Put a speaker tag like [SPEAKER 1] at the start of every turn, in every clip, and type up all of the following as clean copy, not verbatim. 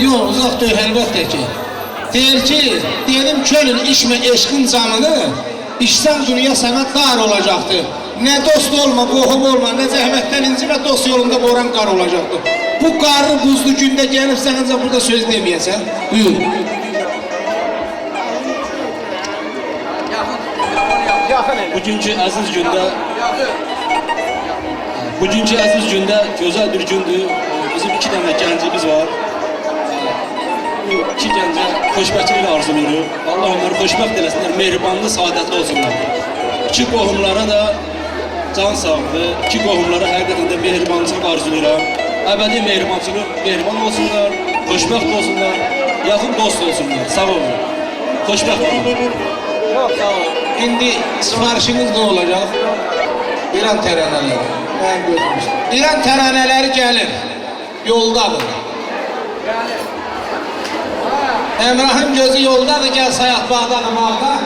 [SPEAKER 1] Yok, uzaq deyil, əlbəttə ki. Deyir ki, dedim kölün içmə eşqin canını, işsən dünya sənə dar olacaqdır. Nə dost olma, qohum olma, nə zəhmətdən incimə, dost yolunda boran qar olacaqdır. Bu qarlı buzlu gündə gəlib sən ancaq burada söz deməyəsən. Buyur.
[SPEAKER 2] Bugünkü əziz gündə gözəl bir gündür. Bizim 2 dənə gəncimiz var. Bu 2 gəncə xoşbəxtlik arzuluyoruz. Allah onları xoşbəxt eləsinlər, mehribanlı, saadətli olsunlar. 2 qohumlara da can sağlığı, 2 qohumlara həqiqətən də mehribançılıq arzuluyorum. Əbədi mehriban olsunlar, xoşbəxt olsunlar, yaxın dost olsunlar. Sağ olun. Xoşbəxt olun.
[SPEAKER 1] Çok sağ olun. İndi sifarişiniz ne olacak? İran təranələri. Ben gözümüzde. İran təranələri gelir. Yoldadır. Emrah'ın gözü yoldadır. Gel sayaq bağdadır bağda.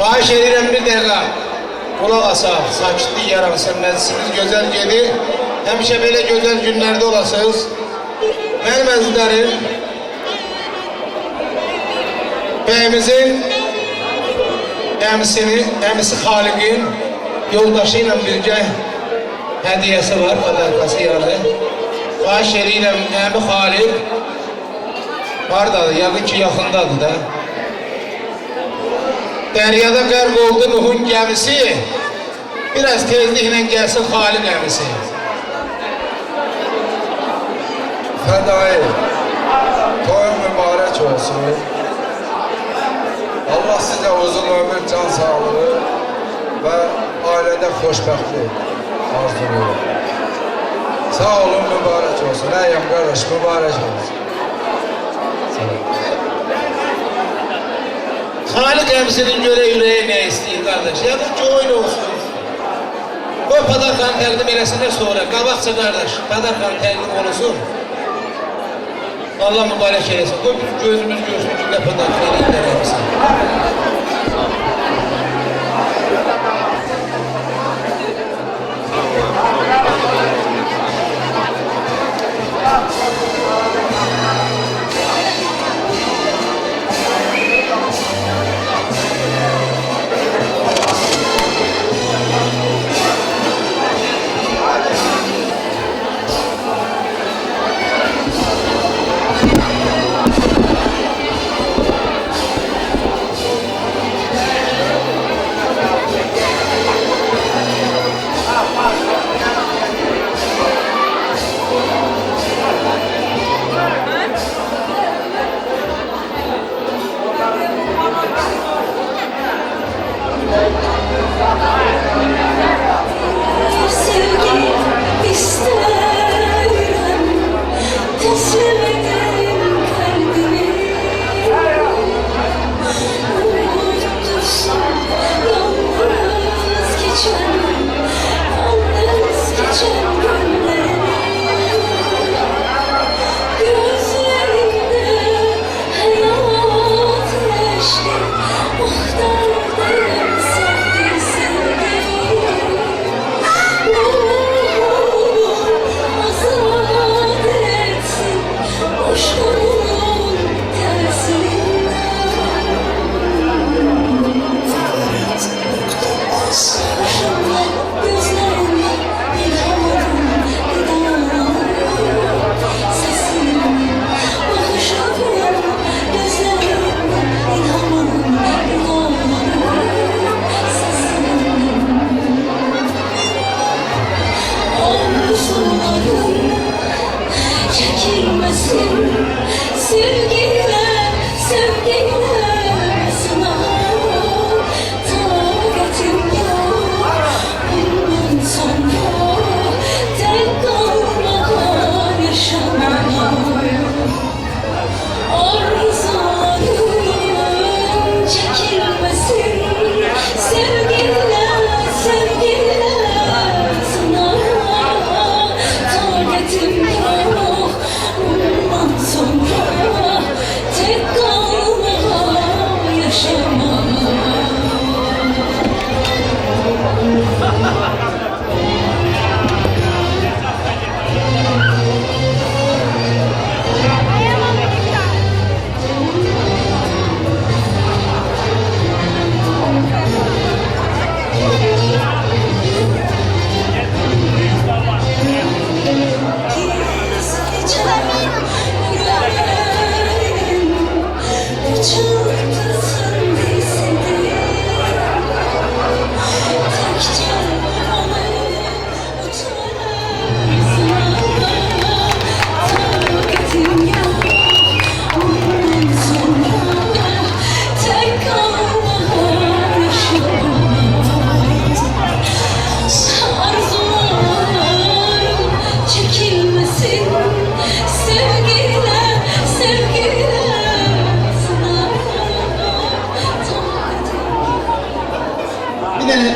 [SPEAKER 1] Xahiş edirəm bir dəqiqə. Qulaq asaq, sakitlik yaransın, məclisimiz gözəl gedir. Həmişə belə gözəl günlərdə olasınız. Mənim əzizlərim, bəyimizin əmisi Xaliqin yoldaşı ilə birgə hədiyəsi var, qadarkası yani. Xahiş edirəm, əmi Xaliq haradadır, yəqin ki yaxındadır da. Dəryada qərq oldu Nuhun gəmisi, biraz tezliklə gəlsin Xaliq əmisi.
[SPEAKER 3] Fədai, toyun mübarək olsun. Allah sizə uzun ömür, can sağlığı və ailədə xoşbəxtlik arzulayır. Sağ olun, mübarək olsun. Əyyəm qardaş, mübarək olsun.
[SPEAKER 1] Xaliq əmsinin göre yüreği ne istəyir kardeş? Yaqın ki oyun olsun. Qoy padarkanı təqdim eləsinlər sonra. Qabaqca kardeş, padarkanı təqdim olsun. Allah mübarək eləsin. Qoy bir gözümüz görsün ki, ne padarkanı eləyirlər əmsin.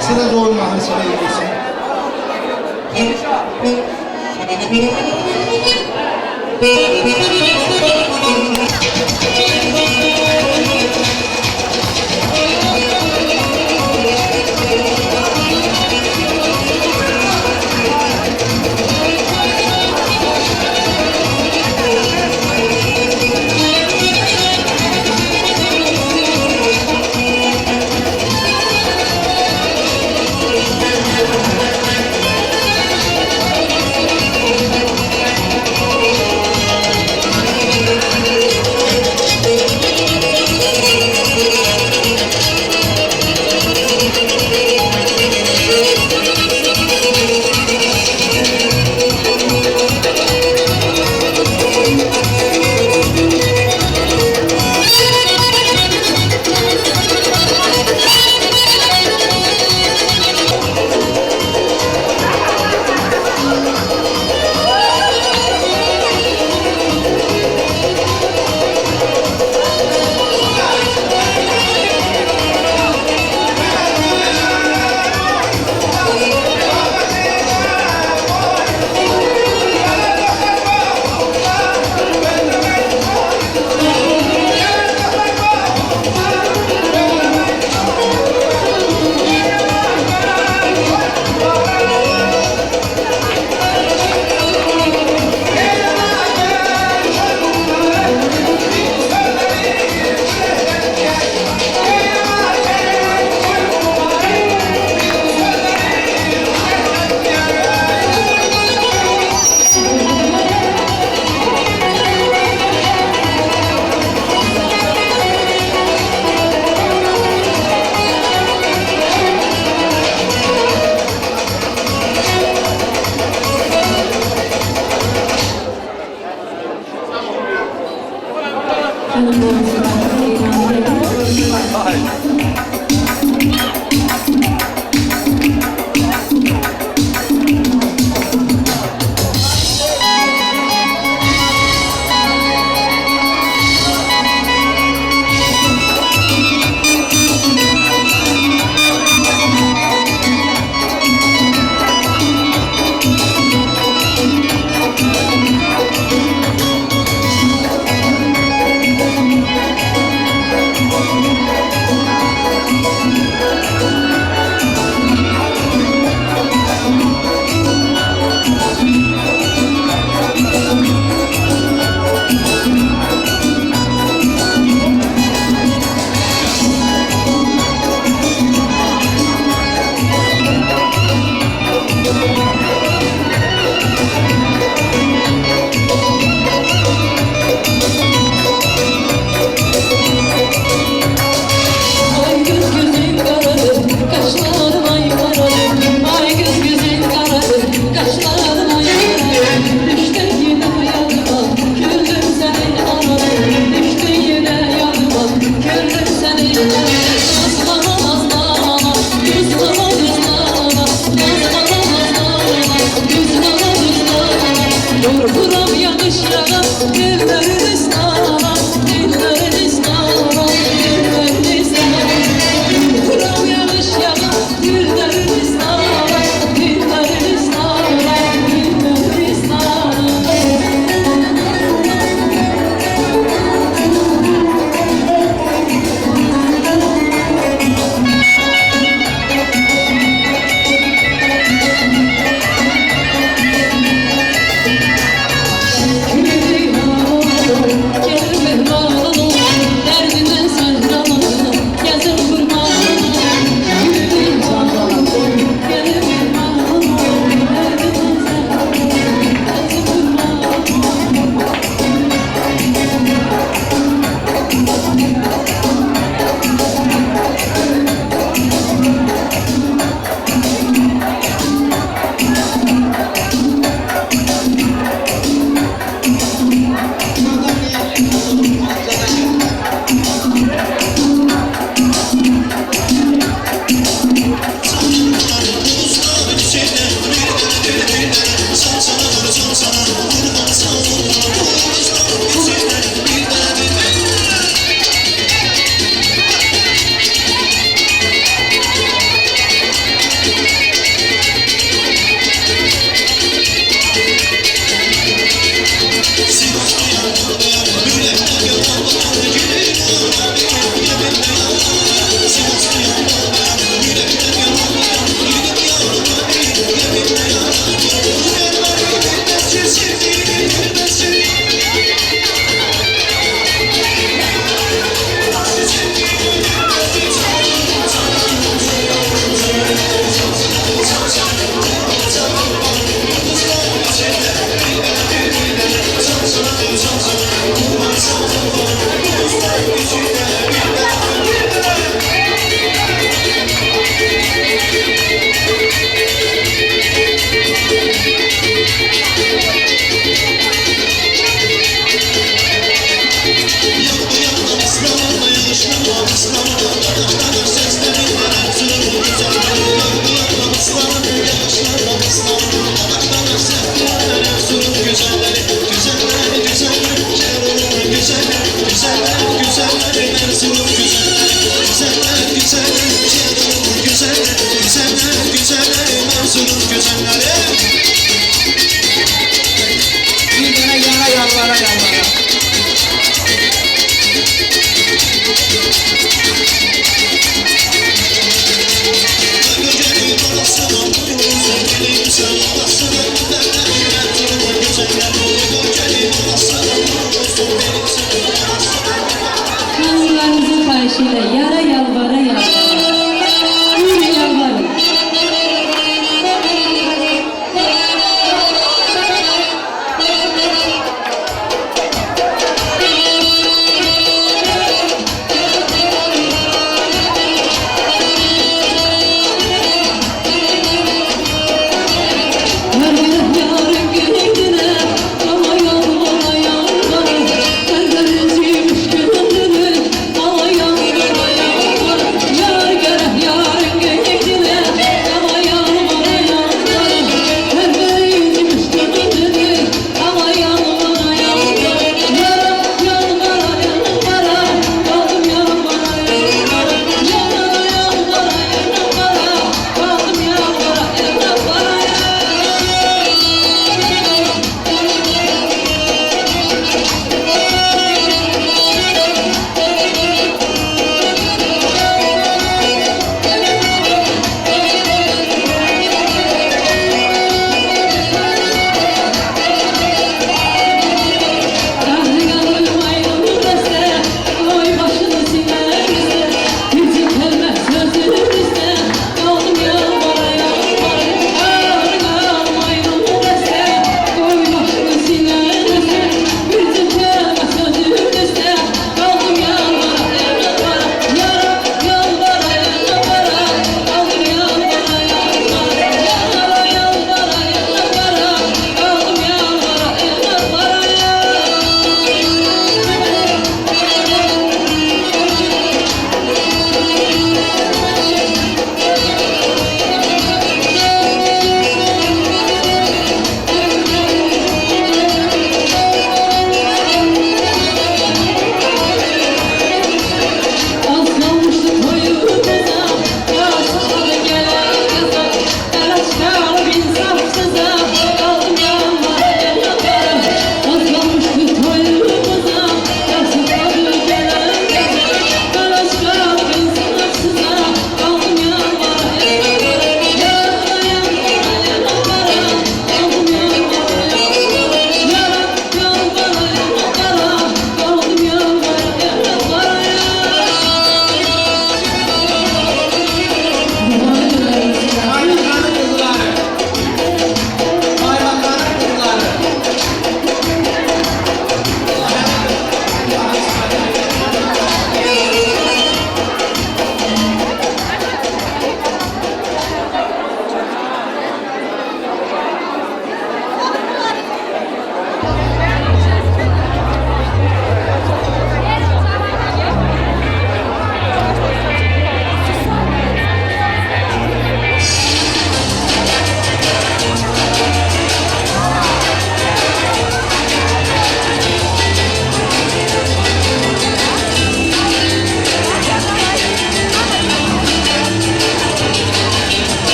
[SPEAKER 1] Sıra doğru mahallesine gidiyorsun.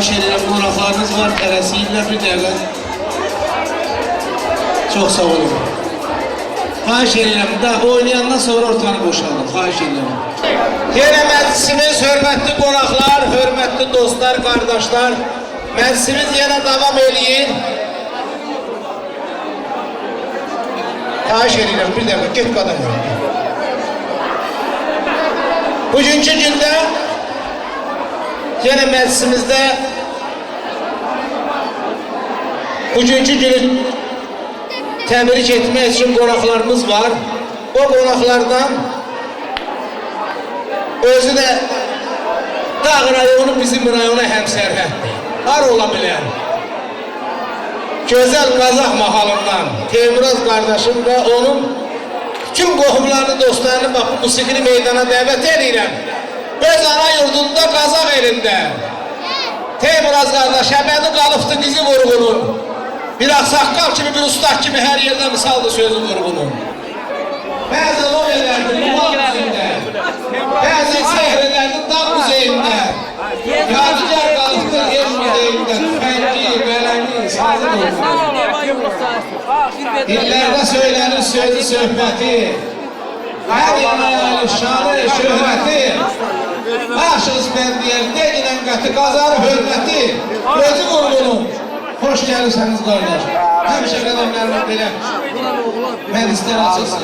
[SPEAKER 1] Xahiş edirəm, qonaqlarınız var, tələsirlər bir dəqiqə. Çox sağ olun. Xahiş edirəm, oynayandan sonra ortanı boşalın, xahiş edirəm. Yenə məclisimiz, hörmətli qonaqlar, hörmətli dostlar, qardaşlar, məclisimiz yenə davam eləyir. Xahiş edirəm, bir dəqiqə, get qadın. Bugünkü gündə yenə məclisimizdə bugünkü günü təbrik etmək üçün qonaqlarımız var. O qonaqlardan özü də Dağ rayonu bizim rayona həmsərhəddir. Har ola bilər. Gözəl Qazaq mahalından Teymuraz qardaşım və onun bütün qohumlarını, dostlarını bax, bu musiqili meydana dəvət edirəm. Öz ana yurdunda, Qazaq elində. Teymuraz qardaş, əbədi qalıbdı bizi vurğunun. Bir ağsaqqal kimi, bir ustaq kimi hər yerdə misaldı sözü vurğunun. Bəzi loyelərdir, Muğal üzündə. Bəzi sehirlərdir, dağ müzeyində. Yadigar qalıbdır, el müzeyində. Tüfəngi, qələmi, sazın olsun. Dillərdə söylənir sözü, söhbəti. Hər yana yayılır şanı, şöhrəti. Aşıq bəndiyər, deginən qəti, qazarı hörməti. Gözü vurğunun. Hoş gəlirsəniz qardaş. Həmişə qədəmlərlə belə məclislər açılsın.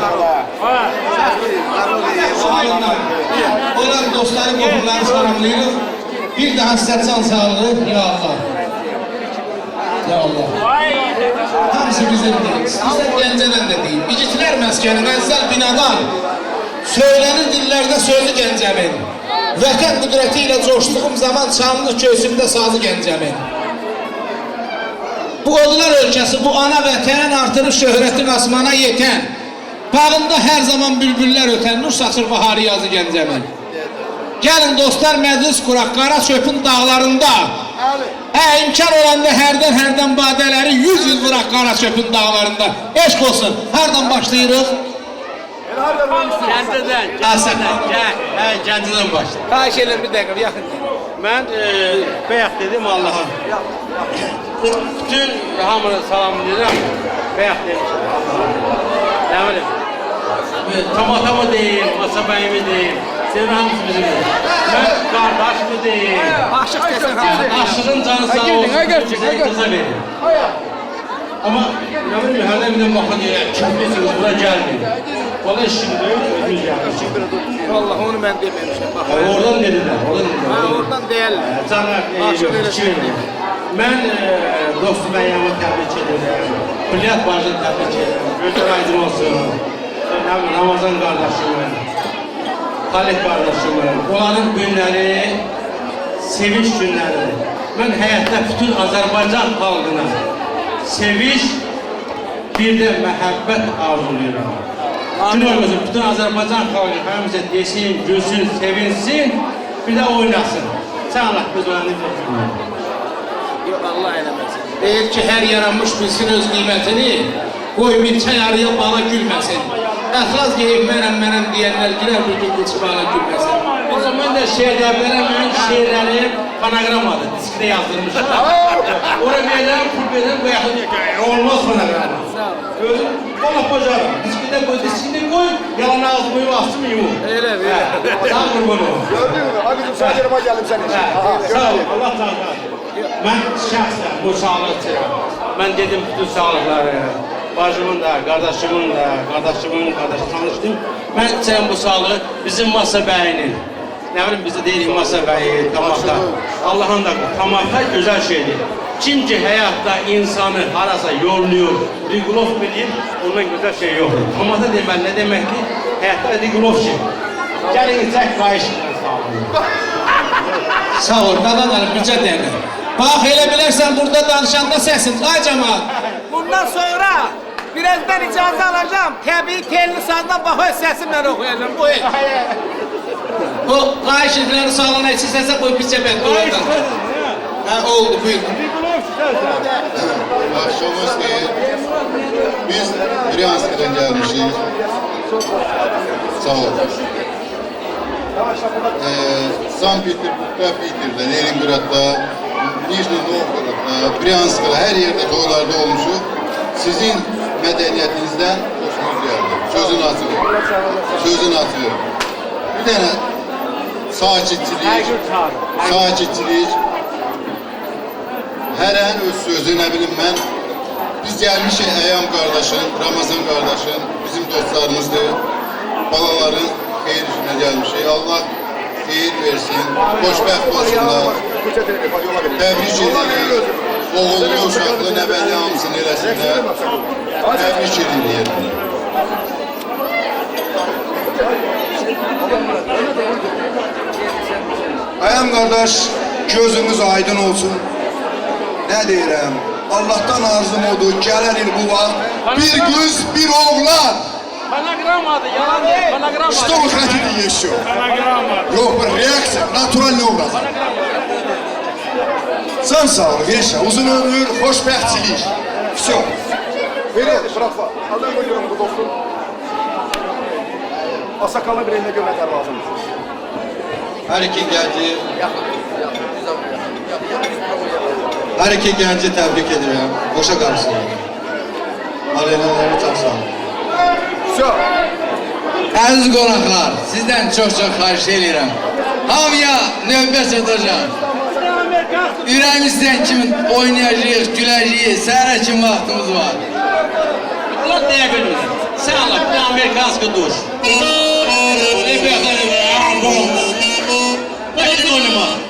[SPEAKER 1] Olan dostları, qohumları salamlayırıq. Bir daha sizə can sağlığı, ya Allah. Ya Allah. Hamısı bizim deyil. Sizlər Gəncədən də deyil. İgitlər məskəni, əzəl binadan. Söylənir dillərdə sözü Gəncəmin. Vətən qüdrəti ilə coşduğum zaman çanlı köysümdə sazı Gəncəmin. Bu odlar ölkəsi, bu ana vətən artırır şöhrətin asmana yetən. Bağında hər zaman bülbüllər ötən, nur saçır baharı yazı Gəncəmin. Gəlin dostlar, məclis quraq, Qara çöpün dağlarında. İmkan olanda hərdən badələri 100 il vuraq Qara çöpün dağlarında. Eşq olsun, hardan başlayırıq?
[SPEAKER 4] Gəncədən, Gəncədən başlayır.
[SPEAKER 1] Xahiş edirəm, bir dəqiqə, yaxın deyil.
[SPEAKER 4] Mən bəyək dedim Allaha. Bütün hamını salamlayıram, bəyək demişim. Nə bilim, tamamı deyim, masabəyimi deyim, senin hamısı bizimdir. Mən qardaşımı deyim, aşığın canı sağ olsun, qıza verim. Ama ne bileyim, hərdən bir də baxın, kəmlisiniz, bura gəlmeyin. Valla şimdi özünüz gəlmişim.
[SPEAKER 1] Vallahi onu mən deməmişəm.
[SPEAKER 4] Oradan dedilər,
[SPEAKER 1] Oradan deyərlər.
[SPEAKER 4] Canlar, mən dostum əyyamı təbrik edirəm. Külliyat bacını təbrik edirəm. Gözlər aydın olsun. Ramazan qardaşımın, Xalid qardaşımın, onların günləri sevinç günləridir. Mən həyatda bütün Azərbaycan xalqına sevinç, bir də məhəbbət arzulayıram. Bütün Azərbaycan xalqı həmizə desin, gülsün, sevinsin, bir də oynasın. Sən Allah biz oynayın.
[SPEAKER 1] Yox, Allah eləməsin. Deyir ki, hər yaranmış bilsin öz qiymətini, qoy milçə yarıya bala gülməsin. Əxlaz geyib mənəm deyənlər girər bir gün qıçı bala gülməsin.
[SPEAKER 4] O zaman da şeirdə verəm, mən şeirlərim panoqramadır, diskdə yazdırmışım. Oraya verirəm, pul verirəm, bu yaxın olmaz panoqrama. Gözüm, valla bacarım. Diskdə qoy, yalan ağzımı astım yumum.
[SPEAKER 1] Elə.
[SPEAKER 4] Sağ bunu.
[SPEAKER 5] Gördün mü? Abi bizim sadece geldim senin için.
[SPEAKER 4] Sağ ol, Allah sağ ol. Mən şəxsən bu sağlıq istəyirəm. Mən dedim bütün sağlıqları, bacımın da, qardaşımın tanışdım. Mən istəyirəm bu sağlığı bizim masa bəyinin. Nə bilim, bizdə deyirik masa bəyi, tamaqda. Allah'ın da tamaqda gözəl şeydir. Kim ki həyatda insanı harasa yolluyor, Rigulov bilir, ondan güzel şey yoktur. Tamaqda deməli, nə demək ki? Həyatda Rigulov şey. Gəlin içək qayışla sağlayın.
[SPEAKER 1] Sağ ol, qadan alıb, bircə dəqiqə. Bax, elə bilərsən, burada danışanda səsin, ay cəmaat.
[SPEAKER 6] Bundan sonra birazdan icazə alacağım. Təbii telli sazdan bax öz səsimlə oxuyacağım. Buyur.
[SPEAKER 1] O qayış ifləri sağlana için səsə qoy bircə bənd oradan. Oldu, buyurun.
[SPEAKER 7] Akşamınız değil. Biz Bryansk'dan gelmişiz. Sağ olun. Sankt Peterburg'da, Leninggrad'da, Nijni Novgorod, Bryansk'da her yerde toylarda olmuşuq. Sizin mədəniyyətinizdən xoşunuz gəldi. Sözün açılır. Sözün açılır. Bir dənə sakitçilik. Hər an öz sözü, nə bilim mən. Biz gəlmişik Əyam qardaşın, Ramazan qardaşın, bizim dostlarımızdır. Balaların xeyir işinə gəlmişik. Allah xeyir versin, xoşbəxt olsunlar. Təbrik edirik. Oğullu, uşaqlı, nəvəli hamısını eləsinlər. Təbrik edirik.
[SPEAKER 3] Ayam kardeş, gözünüz aydın olsun. Ne deyirəm? Allah'tan arzum odur, gələn il bu vaxt bir kız, bir oğlan.
[SPEAKER 6] Fonogrammadır, yalan değil. Fonogramma.
[SPEAKER 3] Что вы хотите еще? Yok, bir reaksiya, naturalный obraz. Sen sağ ol, Gençler. Uzun ömür, hoşbəxtçilik. Все.
[SPEAKER 5] Beni, bırakma. Adam koyuyorum bu dostum. Asakallı bir eline görmekler lazım.
[SPEAKER 3] Her iki genci tebrik ederim. Boşa karşılayın. Aileleri çok sağ olun.
[SPEAKER 5] Все.
[SPEAKER 8] Əziz qonaqlar, sizdən çox-çox xahiş edirəm. Hamıya növbə çatacaq. Ürəyimizdən kimi oynayacağıq, güləcəyik, səhərə kimi vaxtımız var.
[SPEAKER 2] Allah deyə bilmirəm. Sən Allah, bir Amerikanski duş. Rебята, Пойдем oynamaq.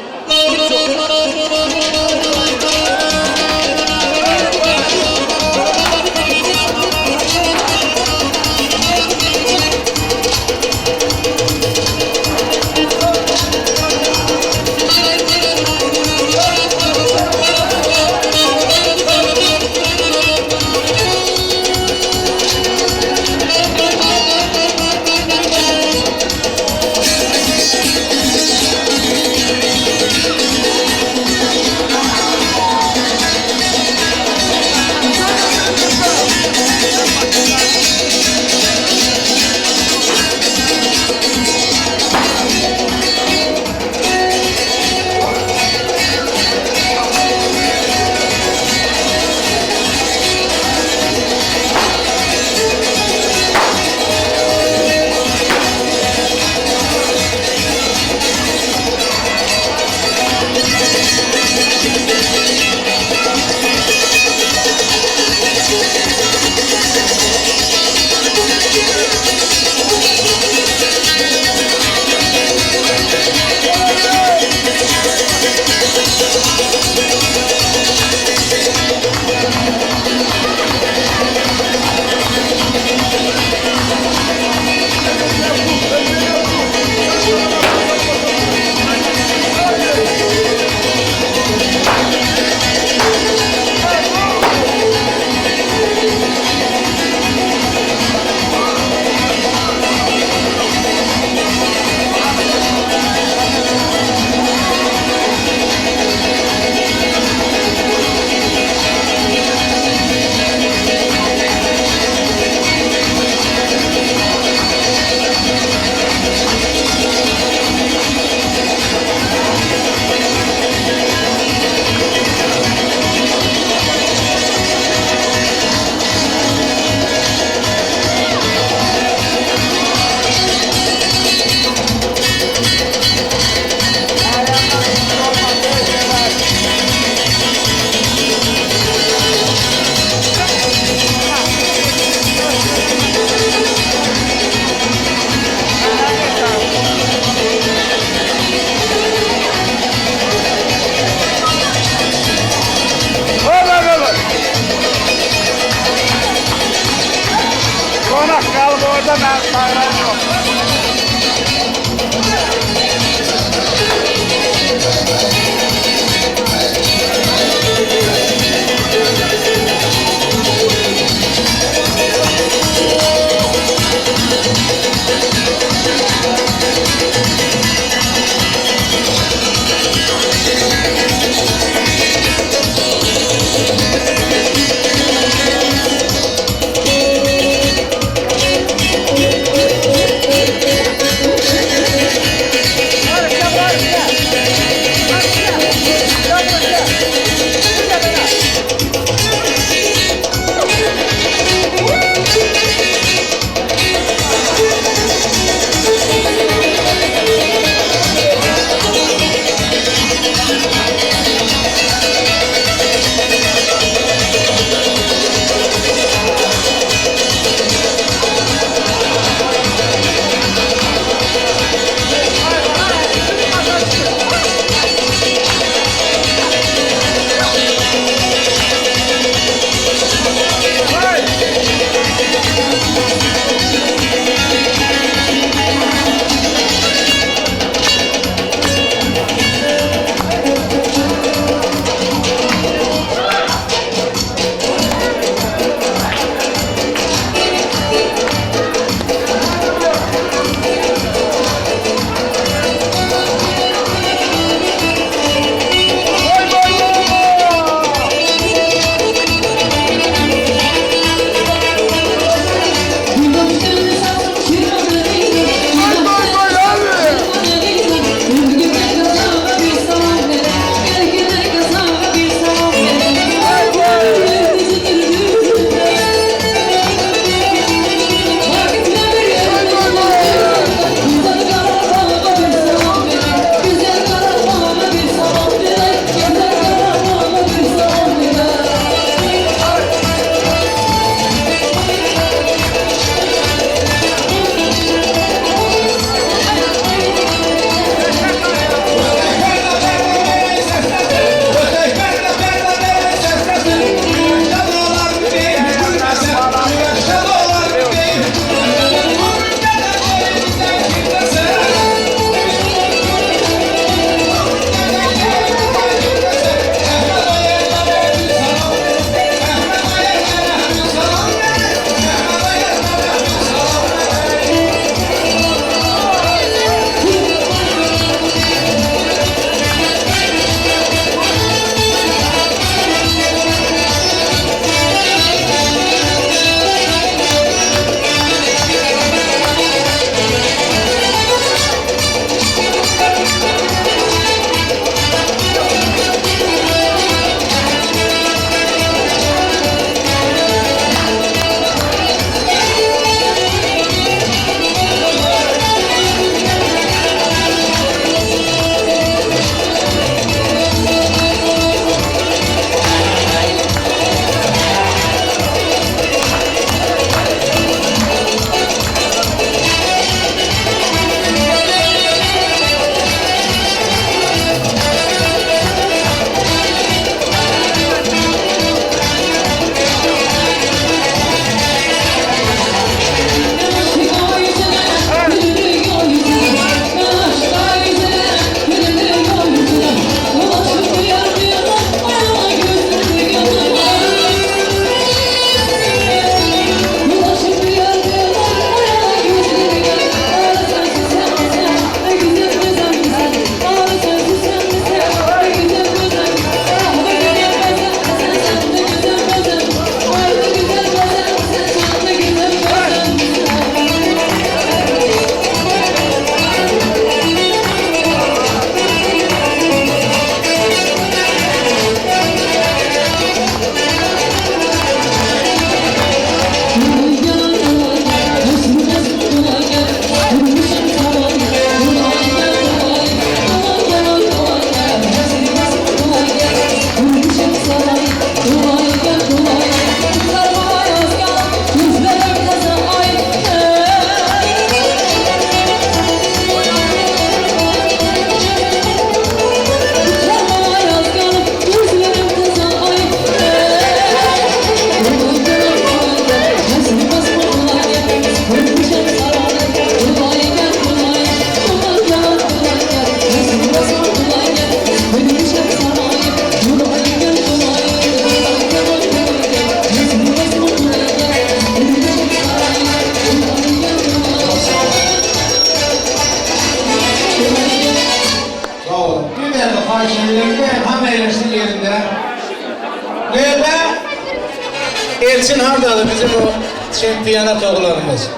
[SPEAKER 1] Elçin hardadır bizim o şempiyonat oğlanımız.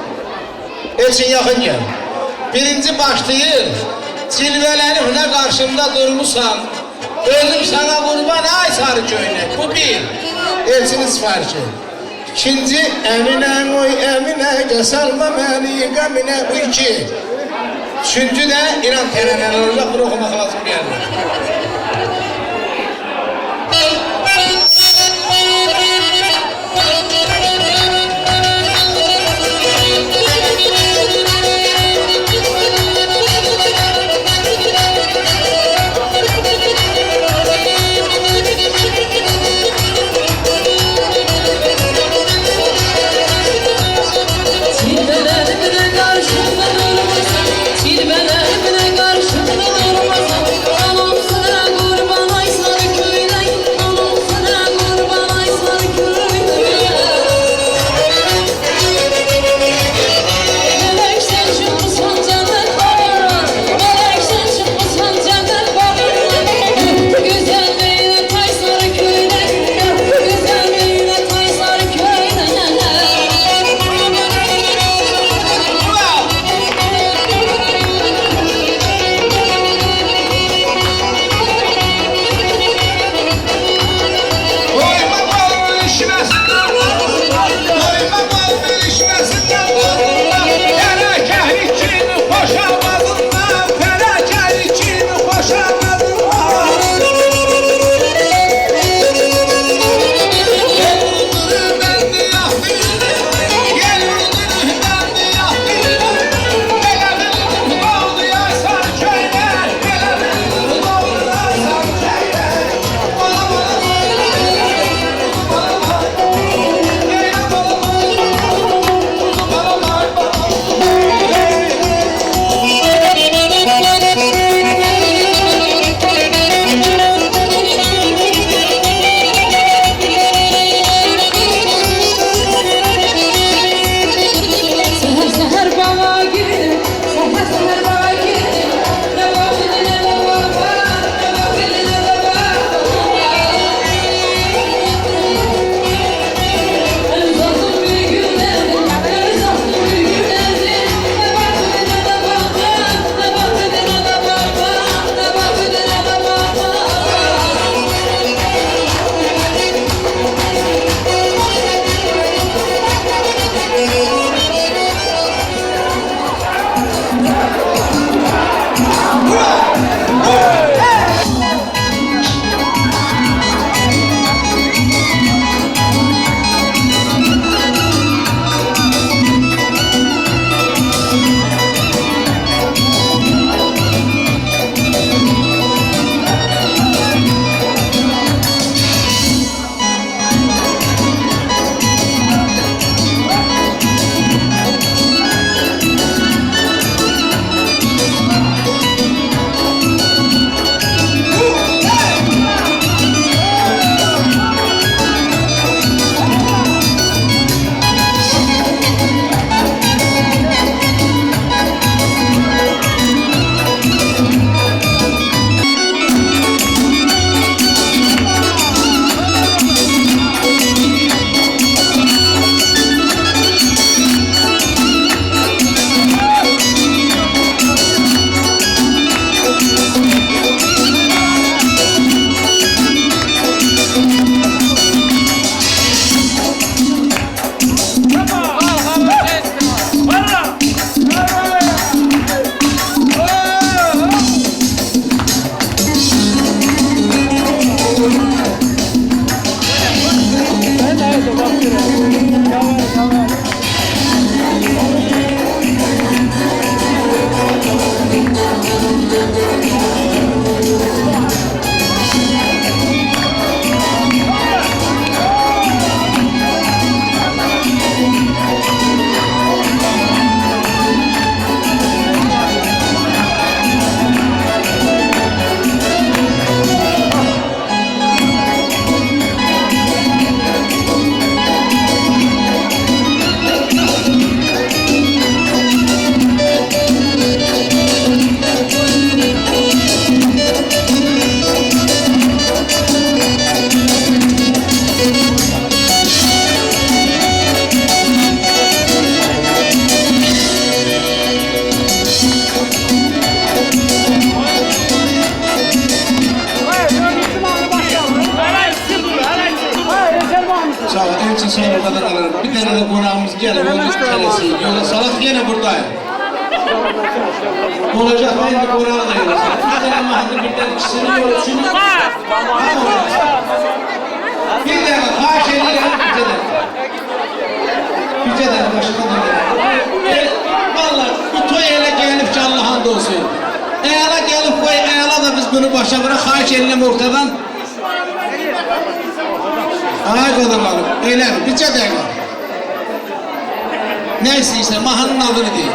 [SPEAKER 1] Elçin yakın gel. Birinci başlayır. Cilvelerine karşımda durmuşsan. Özüm sana kurban ay sarı köynek. Bu bir. Elçinin sifarişi. İkinci, Emine oy Emine, gösterme beni gemine. Bu iki. Üçüncü de İran teneleri olacak. Bunu okumak lazım geldi.
[SPEAKER 9] Cilvelerine karşımda durmasan, cilvelerine karşımda durmasan, anamsın
[SPEAKER 1] eylesin. Yola salak yine buradayım. Olacak ben de Kur'an'a da yola salak. Bir tane mahalle birden ikisini yola şunu. Bir dakika haş ediyorum bir de başına da vallahi bu toy ele gelip canlı hand olsun. Eğala gelip koy, eğala da biz bunu başa bırak, haş eline ortadan. Ay kadınlarım, öyle mi? Bir dakika. Ne istiyorsan, mahanın adını değil.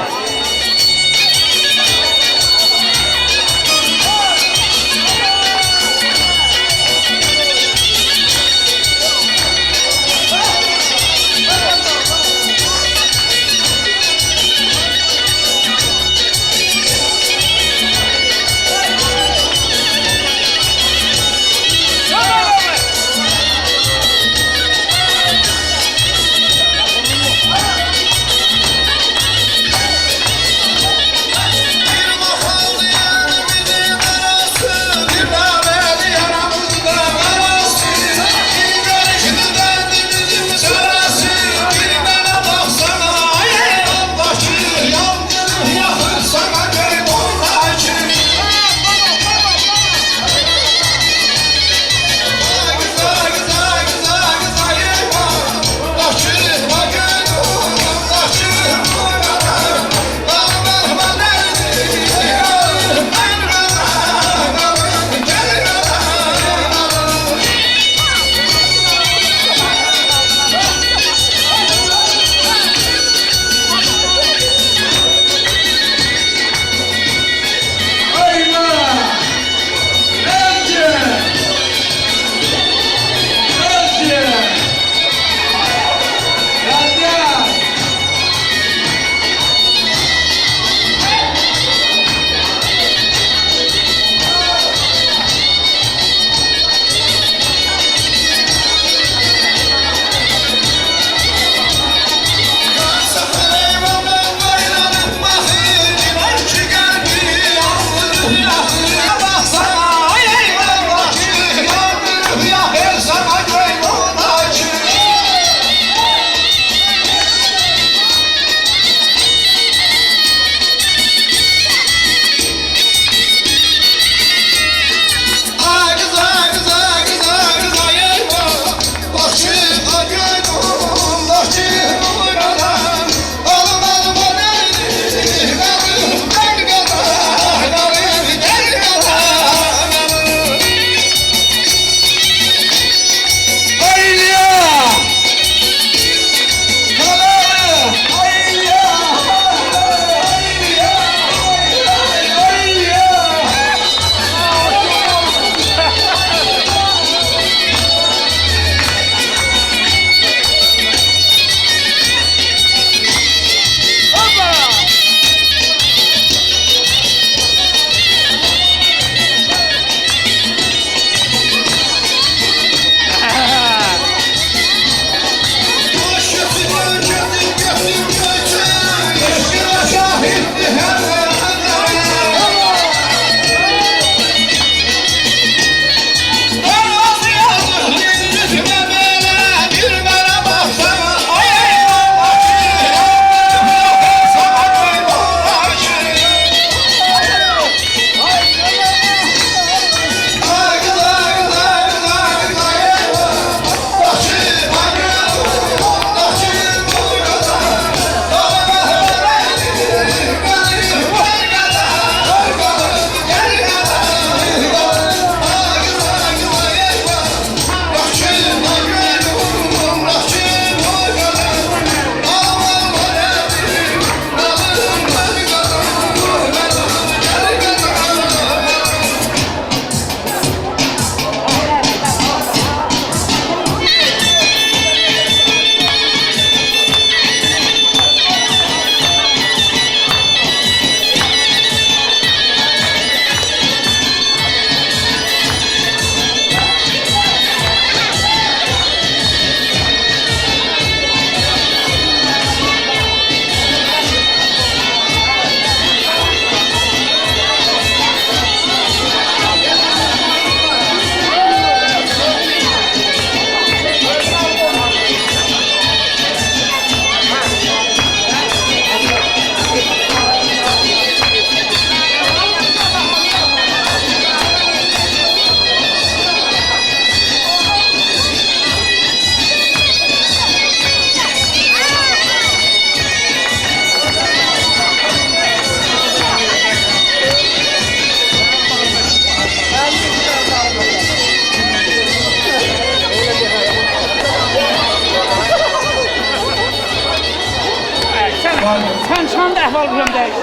[SPEAKER 6] Sen şan da əhval biləm deyil.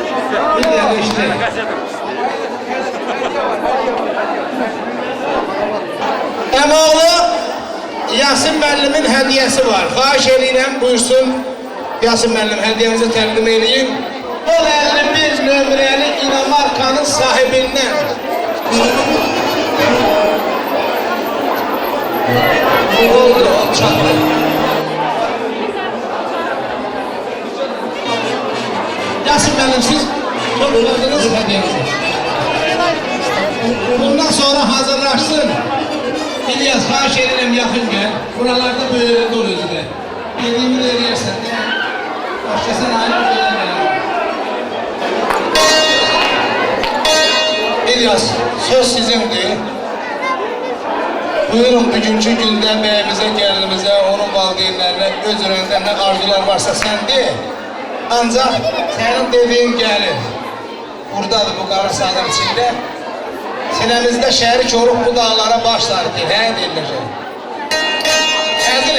[SPEAKER 1] Bir dəqiqə işte. Əmoğlu Yasin müəllimin hədiyyəsi var. Xahiş edirəm, buyursun. Yasin müəllim hədiyyəmizi təqdim edin. O 51 nömrəli inomarkanın sahibindən. Oldu, çatdı. Yasin müəllim, siz topladınız hədiyyəmizi. Bundan sonra hazırlaşsın. İlyas, xahiş edirəm, yaxın gəl. Buralarda böyle dolu özü də. Dediğimi de eləyərsən də. Başqa sən ayrı bir yerə gəl. İlyas, söz sizindir. Buyurun, bugünkü gündə bəyimizə, gəlinimizə, onun valideynlərinə öz ürəyində nə arzular varsa sən de. Ancaq sənin dediğin gəlir. Buradadır bu qarı sağın içində. Sinəmizdə şərik olup bu dağlara başlar ki, hə deyiləcək.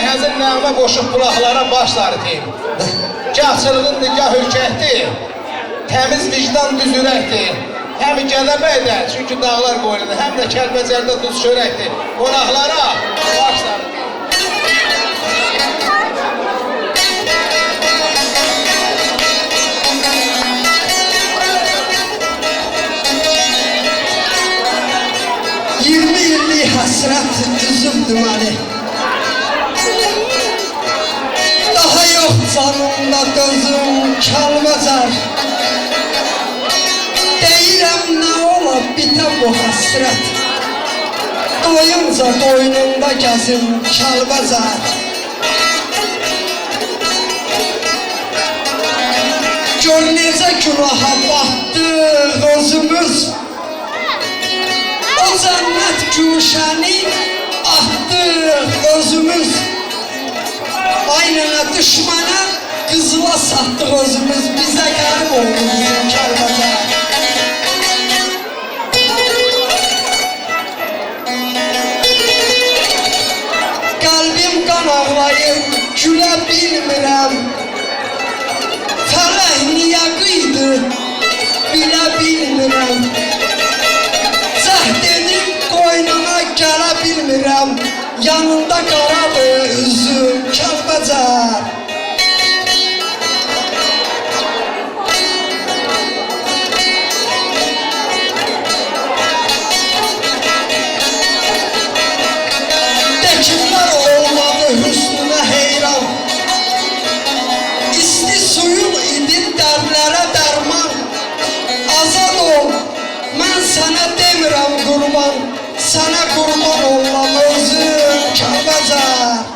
[SPEAKER 1] Həzil nəğmə qoşub bulaqlara başlar ki. Gah çılğındır, gah ürkəkdir. Təmiz vicdan düz ürəkdir. Həm Gədəbəydə, çünki dağlar qoyulur, həm də Kəlbəcərdə duz çörəkdir. Qonaqlara başlar ki.
[SPEAKER 9] 20 yıllık hasret üzüm dumanı. Daha yok canımda gözüm çalmazar. Deyirəm ne ola bite bu hasret. Doyunca doynumda gezim çalmazar. Gör necə günaha batdıq özümüz. O cennet güşəni atdıq özümüz. Aynına düşmana qızıla satdıq özümüz. Bizə qərib oldu bizim Kəlbəcər. Qəlbim qan ağlayır, gülə bilmirəm. Fələk niyə qıydı, bilə bilmirəm. Cəhd edib qoynuna gələ bilmirəm. Yanında qaradır üzüm Kəlbəcər. Dəkimlər olmadı hüsnünə heyran. İsti suyun idi dərdlərə dərman. Azad ol, mən sənə demirəm qurban. Sənə qurban olmam özüm Kəlbəcər.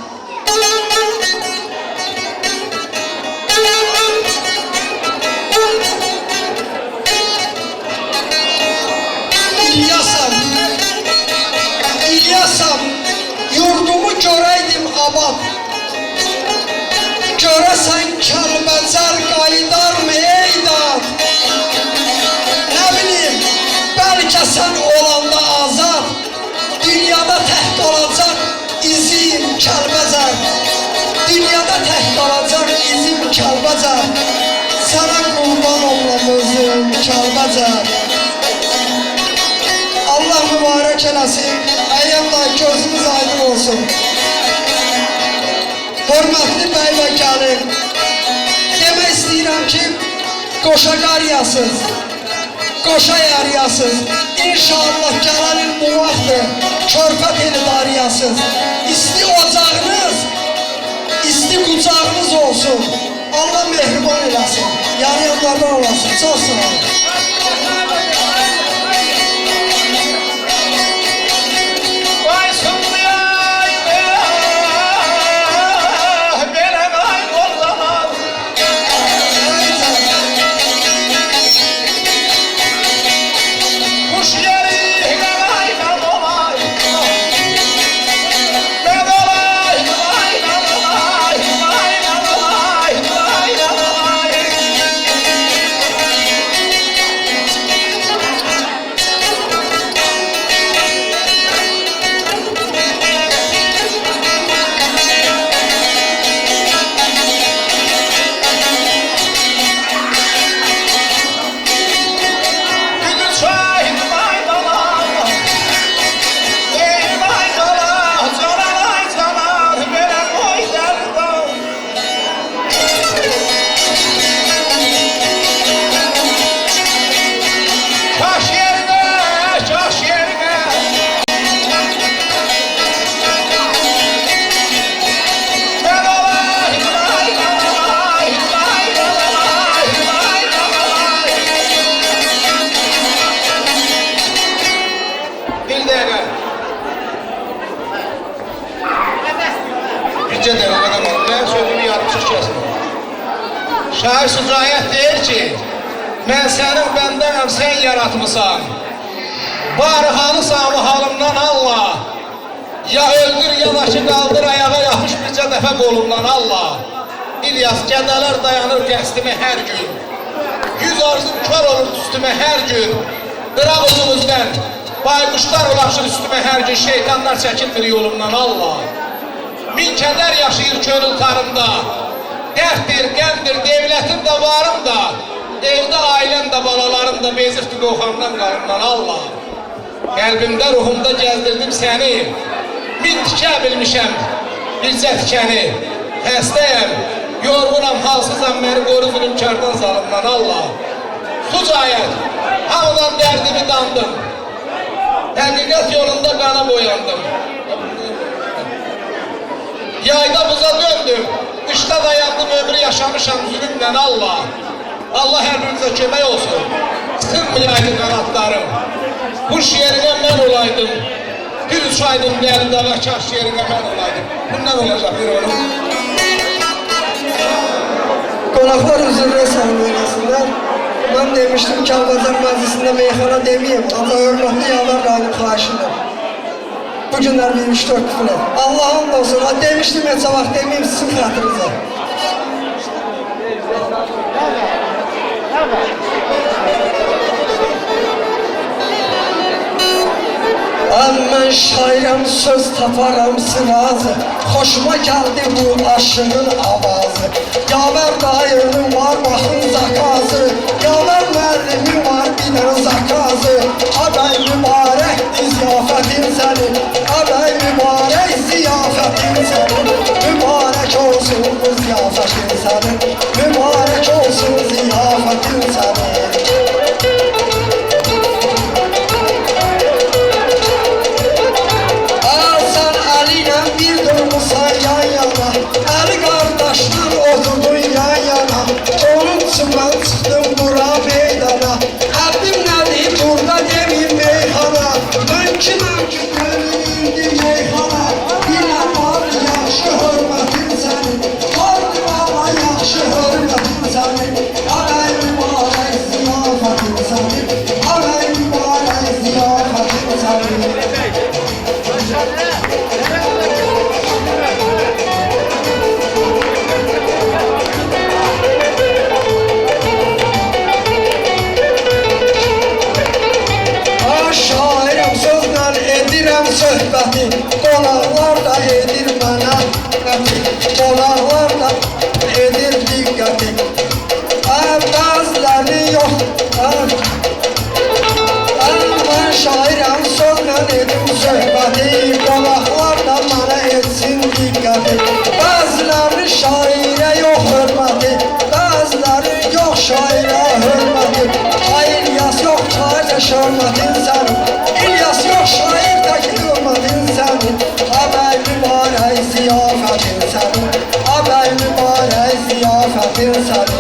[SPEAKER 9] İlyasam, yurdumu görəydim abad. Görəsən Kəlbəcər qayıdarmı ey dad? Nə bilim, bəlkə sən olanda azad. Dünyada tək qalacaq izim Kəlbəcər. Dünyada tək qalacaq izim Kəlbəcər. Sənə qurban olmam özüm Kəlbəcər. Allah mübarək eləsin. Əyyamlar gözünüz aydın olsun. Hörmətli bəy və gəlin, demək istəyirəm ki, qoşa qarıyasız, qoşa yarıyasız. İnşallah gələnin bu vaxtı körpə teli darıyasız. İsti ocağınız, isti qucağınız olsun. Allah mehriban eləsin, yarıyanlardan olasın. Çox sağ olun.
[SPEAKER 1] Şair Sücayət deyir ki, mən sənin bəndənəm, sən yaratmısan. Bari halısan bu halımdan Allah. Ya öldür ya da ki qaldır ayağa yapış bircə dəfə qolumdan Allah. İlyas gədələr dayanır qəsdimə hər gün. Yüz arzum kör olur üstümə hər gün. Qıraq uzunuzdən, bayquşlar ulaşır üstümə hər gün. Şeytanlar çəkindir yolumdan Allah. Min kədər yaşayır könül tarımda. Dərddir, qəmdir, devlətim də varım da. Evdə ailəm də, balalarım da bezifdir qoxamdan qarımdan Allah. Qəlbimdə, ruhumda gəzdirdim səni. Min tikə bilmişəm bircə tikəni. Xəstəyəm, yorğunam, halsızam, məni qoru zülümkardan zalımdan Allah. Sücayət, hamıdan dərdimi dandım. Həqiqət yolunda qana boyandım. Yayda buza döndüm, qışda dayandım, ömrü yaşamışam zülümlə Allah. Allah hər birimizə kömək olsun. Sınmayaydı qanatlarım. Kuş yerinə mən olaydım. Bir uçaydım dərində və kaş yerinə mən olaydım. Bundan olacaq bir onun.
[SPEAKER 9] Qonaqlar huzuruna sağlam oynasınlar. Ben demiştim ki Almazan Məclisində meyxana demeyeyim. Ancaq hörmətli Yavər rayının xahişidir. Bu günlər bir 3-4 küfürlər. Allah'ın da olsun. Demiştim heç vaxt demeyeyim sizin xətrinizə. Mən şairəm, söz taparam sırazı. Hoşuma geldi bu aşığın avazı. Yavər dayının var baxın zakazı. Yavər müəllimin var bilən zakazı. Aday mübarəkdir ziyafətin sənin. Aday mübarək ziyafətin sənin. Mübarək olsun bu ziyafətin sənin. Mübarək olsun ziyafətin sənin. Oturdun yan yana, onun için ben çıktım bura meydana. Haddim nedir burada demeyim meyhana. Mümkün gönlümdür meyhana. Bilən var yaxşı hörmətin sənin. Vardı valla yaxşı hörmətin sənin. Alay mübarək ziyafətin sənin. Alay mübarək ziyafətin sənin. Söhbəti, qonaqlar da edir mənə qonaqlar da edir diqqəti. Bəziləri yox, mən şairəm, sözlə edim söhbəti. Qonaqlar da mənə etsin diqqəti. Bəziləri şairə yox hörməti, bəziləri yox şairə hörməti. İlyas yox çayda şörmətin sənin. İlyas yox şair təkin hörmətin sənin. Abəy mübarək ziyafətin sənin. Abəy mübarək ziyafətin sənin.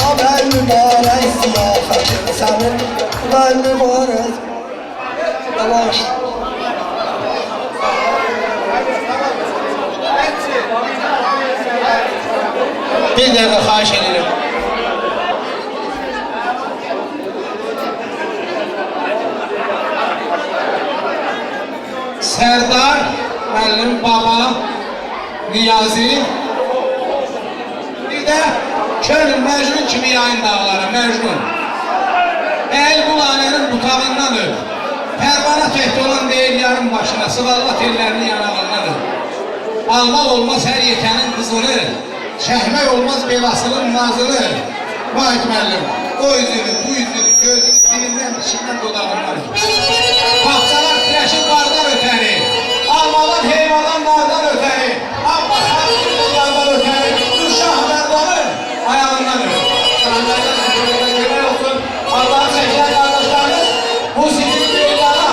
[SPEAKER 9] Abəy mübarək ziyafətin sənin. Abəy mübarək. Yavaş.
[SPEAKER 1] Bir dəqiqə xahiş edirəm. Sərdar müəllim baba Niyazi. Bir də Kölün Məcnun kimi yayın dağları, Məcnun. El Qulanənin butağından öp. Pərvana təhti olan deyil yarın başına, sıvallat ellərini yanağından öp. Almaq olmaz hər yetənin qızını, çəkmək olmaz belasının nazını. Vahid müəllim, o üzünü, bu üzünü, gözünü, dilindən, dişindən, dodağından öp. Baxsalar tirəşin qardan ötəri, almadan, heyvadan, nardan ötəri, Abbasar, qızlardan ötəri, Uşaq Mərdanı ayağından öp. Səhərlərdən səhərlərdən kömək olsun, Allah'ın çəkilən qardaşlarınız, bu sizin dünyana.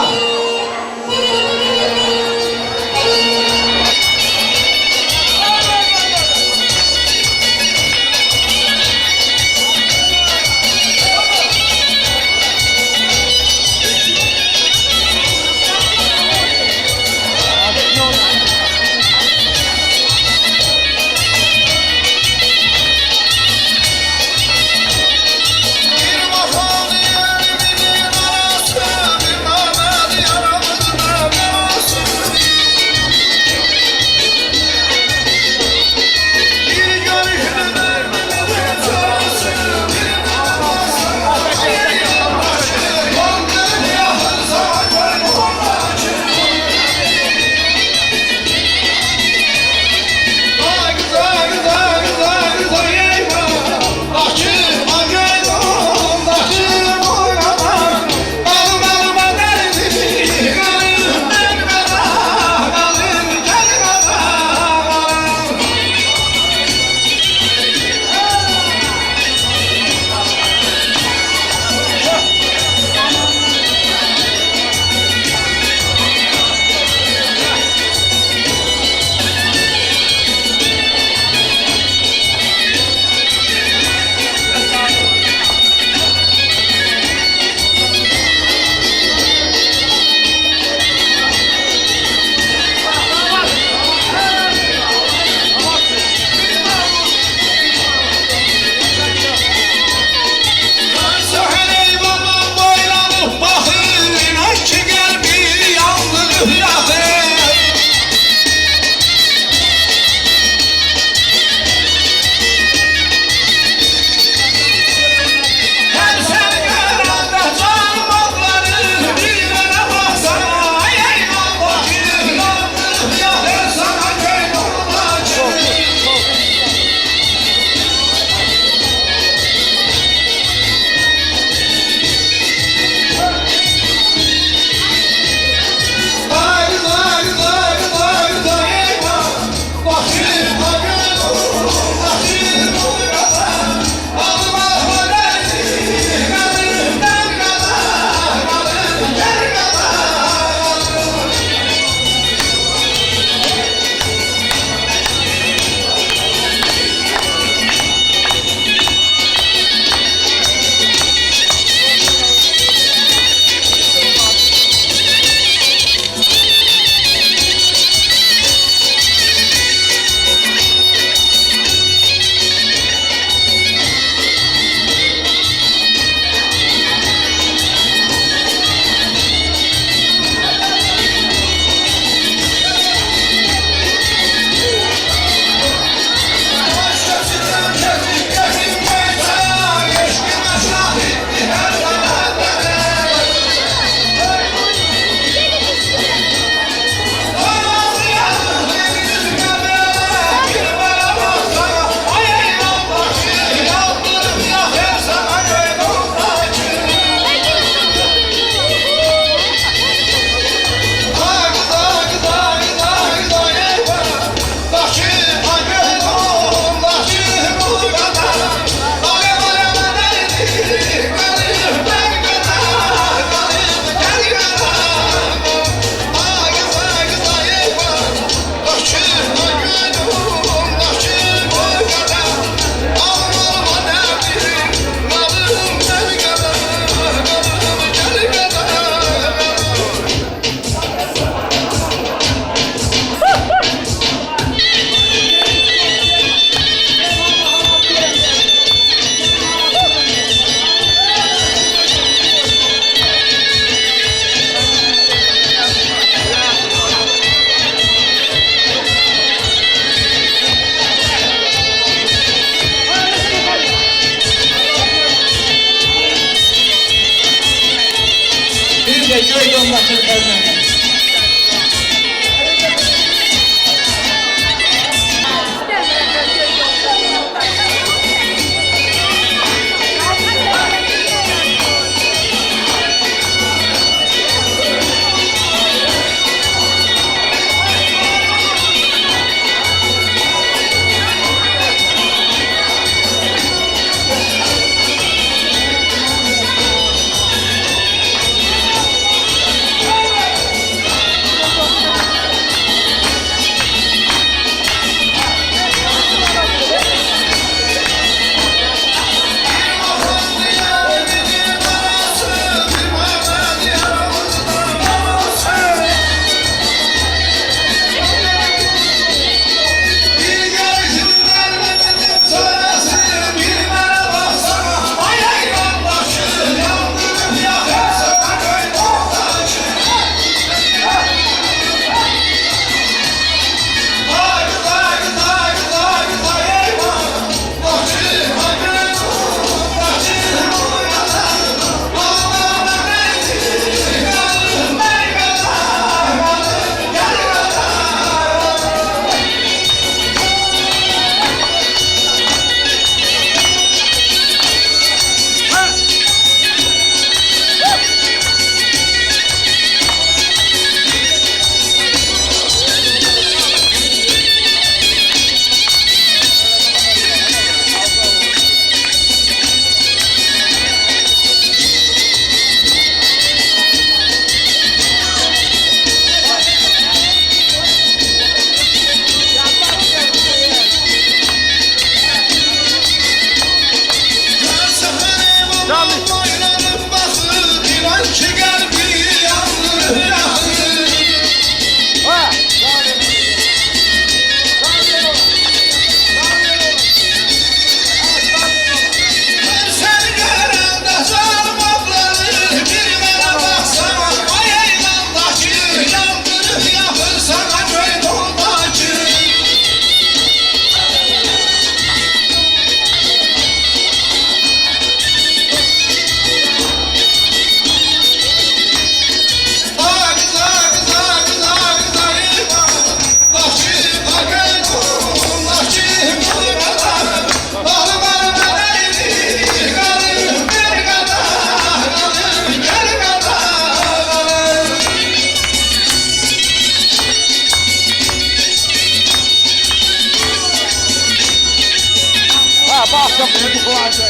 [SPEAKER 5] bastım bu kulağına.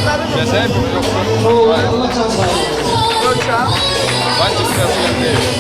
[SPEAKER 5] Cezayir mi yoksa?
[SPEAKER 1] Allah can sağlığı.
[SPEAKER 5] Bence biraz önemli.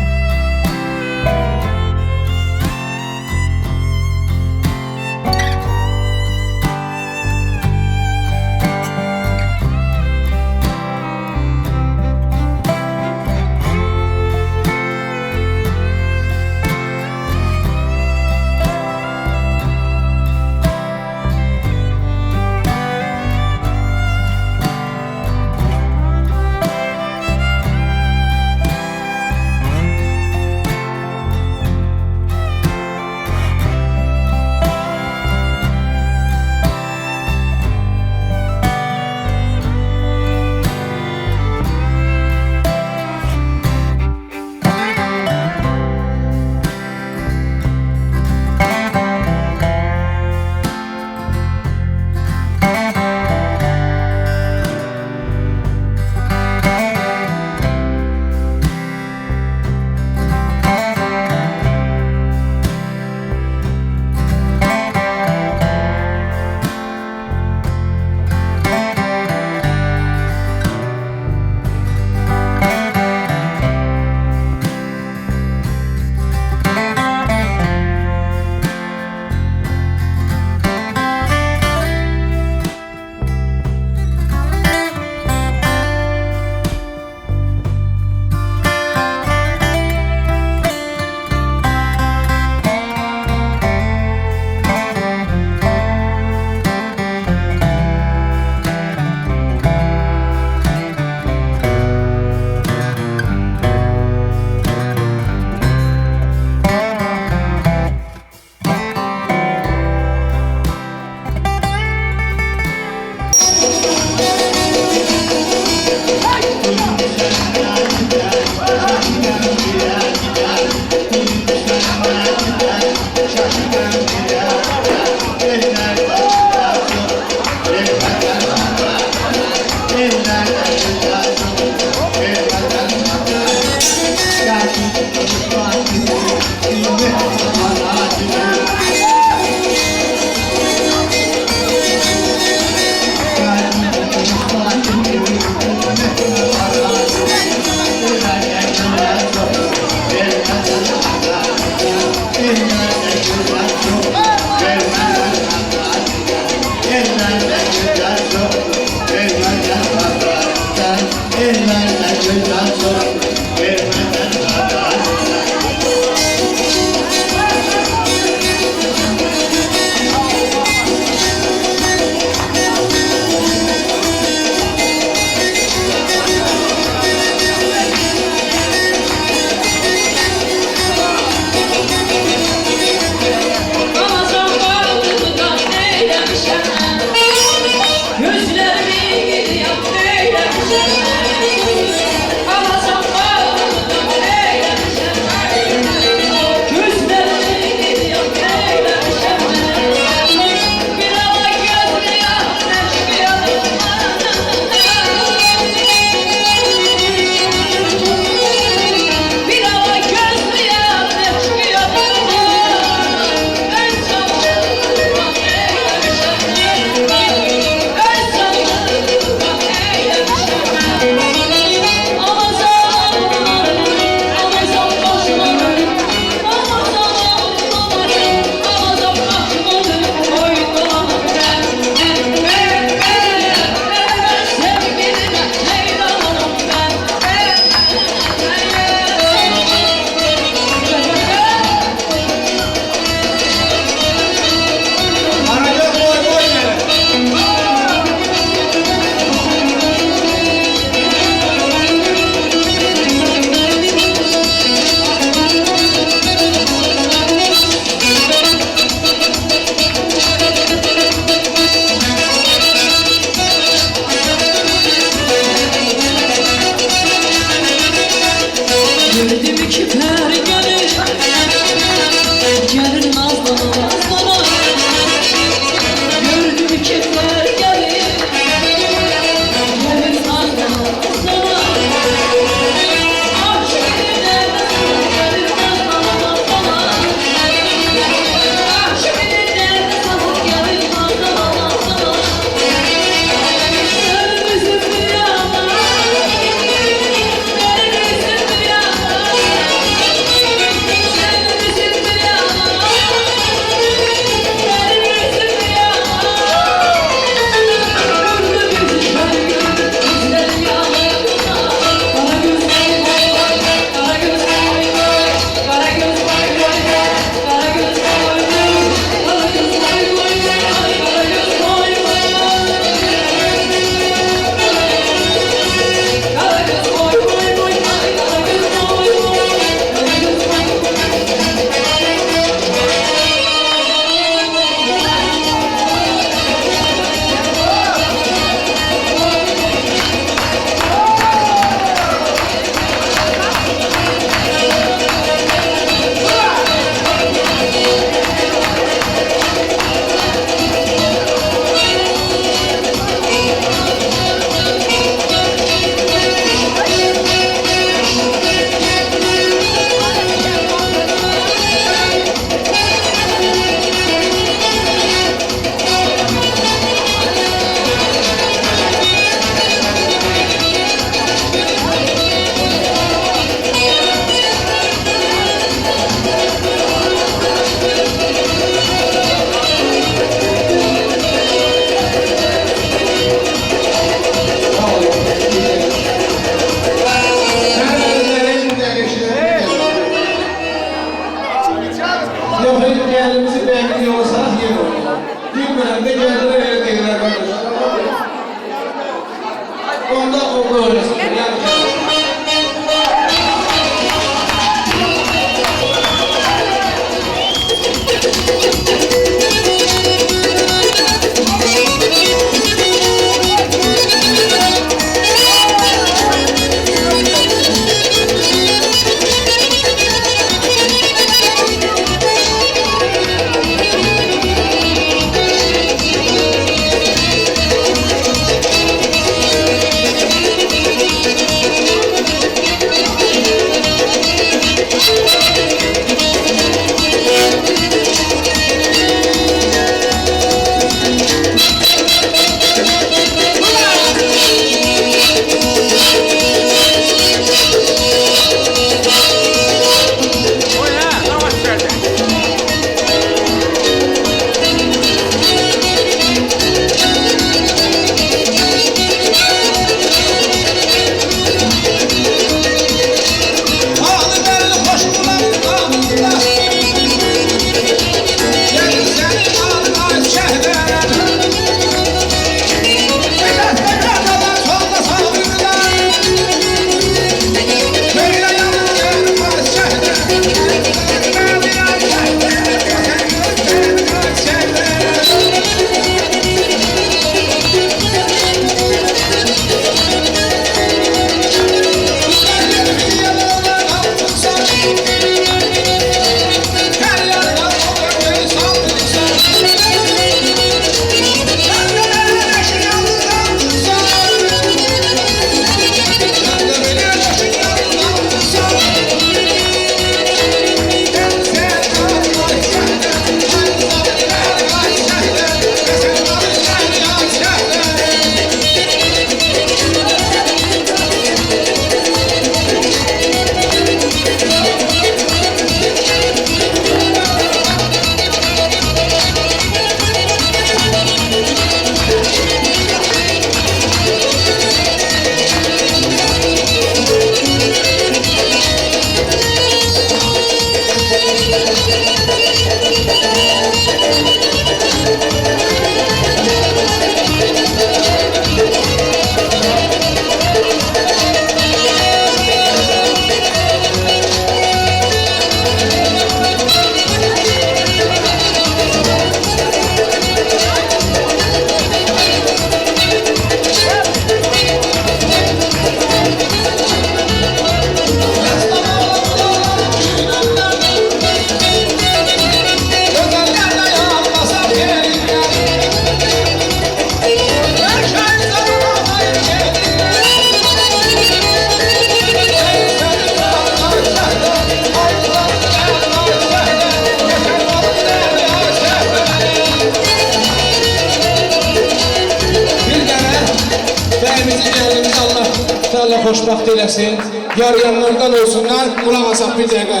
[SPEAKER 1] Allah xoşbəxt eləsin. Yarayanlardan olsunlar, qulaq asaq bir dəqiqə.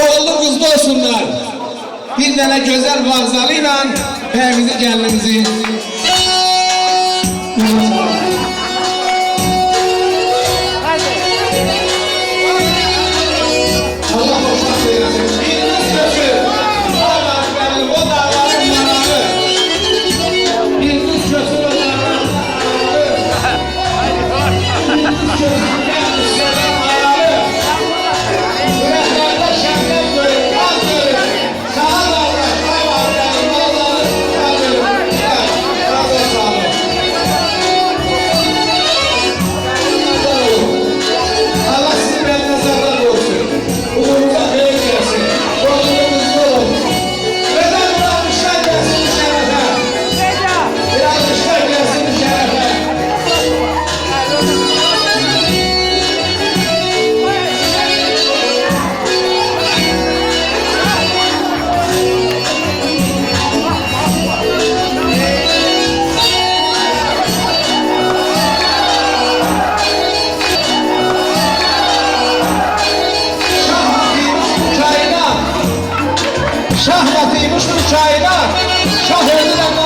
[SPEAKER 1] Oğullu qızlı olsunlar. Bir dənə gözəl vağzalı ilə pəyimizi, gəlinimizi. Allah xoşbəxt eləsin. Biriniz köçü. Dağlar gəlin, o dağların marağı. Biriniz köçü, o dağların Şah yatıymış bu çayına, şah öldüren